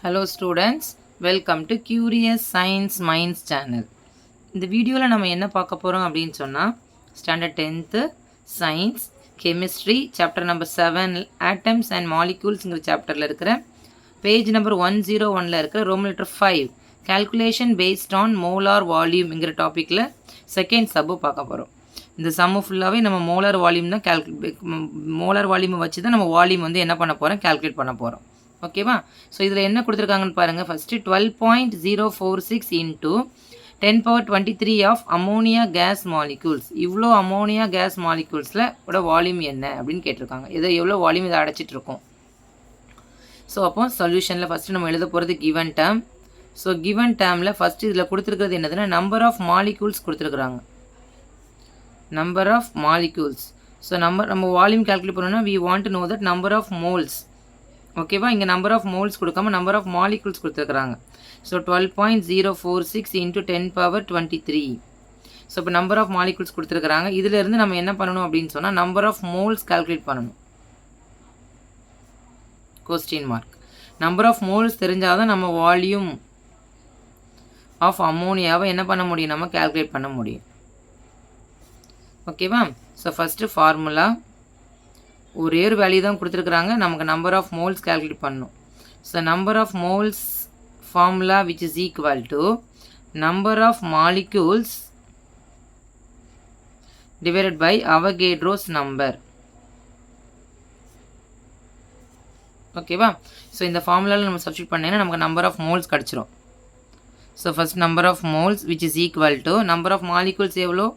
Hello students, welcome to Curious Science Minds channel. இந்த வீடியோவில் நம்ம என்ன பார்க்க போகிறோம் அப்படின்னு சொன்னால் standard 10th science chemistry chapter number 7 atoms and மாலிக்யூல்ஸுங்கிற சாப்டரில் இருக்கிற பேஜ் நம்பர் 101 இருக்கிற roman letter 5 calculation based on molar வால்யூம்ங்கிற டாப்பிக்கில் செகண்ட் சப்பு பார்க்க போகிறோம். இந்த சம்மு ஃபுல்லாகவே நம்ம மோலார் வால்யூம் தான் மோலார் வால்யூமை வச்சு தான் நம்ம வால்யூம் வந்து என்ன பண்ண போகிறோம், கால்குலேட் பண்ண போகிறோம். ஓகேவா? ஸோ இதில் என்ன கொடுத்துருக்காங்கன்னு பாருங்கள். First 12.046 into 10^23 of ammonia gas molecules. இவ்வளோ அமோனியா கேஸ் மாலிக்யூல்ஸில் ஓட வால்யூம் என்ன அப்படின்னு கேட்டிருக்காங்க. இதை எவ்வளோ வால்யூம் இதை அடைச்சிட்டு இருக்கோம். ஸோ அப்போ சொல்யூஷனில் ஃபஸ்ட்டு நம்ம எழுத போகிறது கிவன் டேர்ம். ஸோ கிவன் டேர்மில் ஃபஸ்ட்டு இதில் கொடுத்துருக்கிறது என்னதுன்னா நம்பர் ஆஃப் மாலிக்யூல்ஸ் கொடுத்துருக்குறாங்க. Number of molecules. ஸோ நம்ம வால்யூம் கால்குலேட் பண்ணோன்னா we want to know that number of moles. ஓகேவா? இங்கே நம்பர் ஆஃப் மோல்ஸ் கொடுக்காம நம்பர் ஆஃப் மாலிக்யூல்ஸ் கொடுத்துருக்குறாங்க. So 12.046 into 10^23. ஸோ இப்போ நம்பர் ஆஃப் மாலிக்யூல்ஸ் கொடுத்துருக்குறாங்க. இதிலேருந்து நம்ம என்ன பண்ணணும் அப்படின்னு சொன்னால் நம்பர் ஆஃப் மோல்ஸ் கால்குலேட் பண்ணணும். Question mark. Number of moles தெரிஞ்சால் தான் நம்ம வால்யூம் ஆஃப் அமோனியாவை என்ன பண்ண முடியும், நம்ம கால்குலேட் பண்ண முடியும். ஓகேவா? ஸோ ஃபஸ்ட்டு ஃபார்முலா ஒரே ஒரு வேல்யூ தான் கொடுத்துருக்குறாங்க. நமக்கு நம்பர் ஆஃப் மோல்ஸ் கால்குலேட் பண்ணணும். So number of moles formula which is equal to number of molecules divided by Avogadro's number. ஓகேவா? ஸோ இந்த ஃபார்முலாவில் நம்ம சப்ஸ்டியூட் பண்ணேன்னா நமக்கு நம்பர் ஆஃப் மோல்ஸ் கிடச்சிரும். So first number of moles which is equal to number of molecules எவ்வளோ,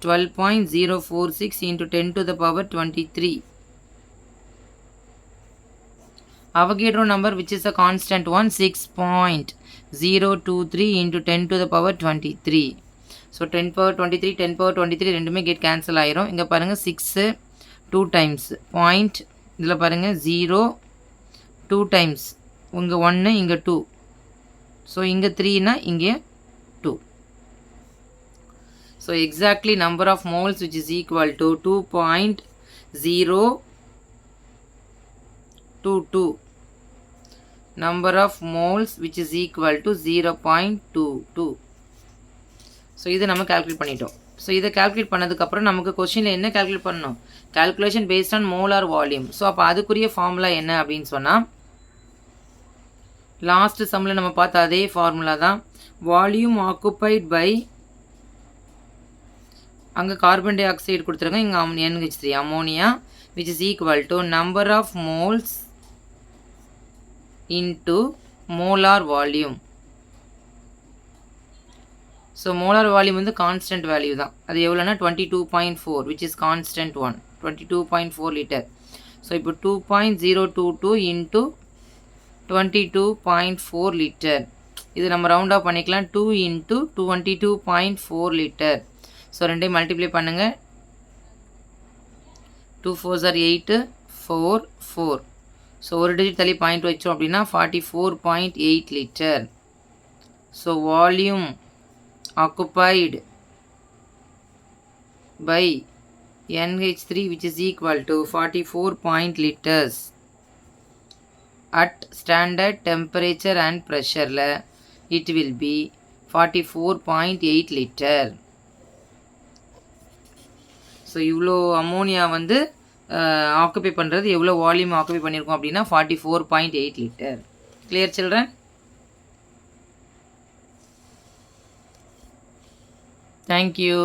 12.046 into 10^23. Avogadro number which is a constant one, 6.023 into 10^23. So 10^23 10^23 ரெண்டுமே get cancel ஆயிரும். இங்கே பாருங்கள் 6 2 times பாயிண்ட், இதில் பாருங்கள் 0 2 times, இங்கே 1 இங்கே 2, ஸோ இங்கே 3னா இங்கே 2. So exactly number of moles which is equal to 2.022. Number of moles which is equal to 0.22. So இதை நம்ம கால்குலேட் பண்ணிட்டோம். ஸோ இதை கால்குலேட் பண்ணதுக்கப்புறம் நமக்கு கொஸ்டினில் என்ன கால்குலேட் பண்ணணும், calculation based on molar volume. So அப்போ அதுக்குரிய ஃபார்முலா என்ன அப்படின்னு சொன்னால் லாஸ்ட் சம்மில் நம்ம பார்த்த அதே ஃபார்முலா தான். வால்யூம் ஆக்குபைட் பை, அங்கே கார்பன் டை ஆக்சைடு கொடுத்துருங்க, இங்கே NH3 ammonia which is equal to number of moles into molar volume. So molar volume வந்து கான்ஸ்டன்ட் வேல்யூ தான். அது எவ்வளோனா 22.4 which is constant one, 22.4 litre. So இப்போ 2.022 into 22.4 லிட்டர். இது நம்ம ரவுண்ட் ஆஃப் பண்ணிக்கலாம். 2 into 22.4 லிட்டர். ஸோ ரெண்டையும் மல்டிப்ளை பண்ணுங்கள். 2 4s are 8 4 4. ஸோ ஒரு டிஜிட் தள்ளி பாயிண்ட் வச்சோம் அப்படின்னா 44.8 litre. So volume occupied by NH3 which is equal to 44 liters at standard temperature and pressure it will be 44.8 liter. So இவ்வளோ ammonia வந்து occupy பண்ணுறது எவ்வளோ வால்யூம் ஆக்குபை பண்ணியிருக்கோம் அப்படின்னா 44.8 லிட்டர். Clear children? தேங்க்யூ.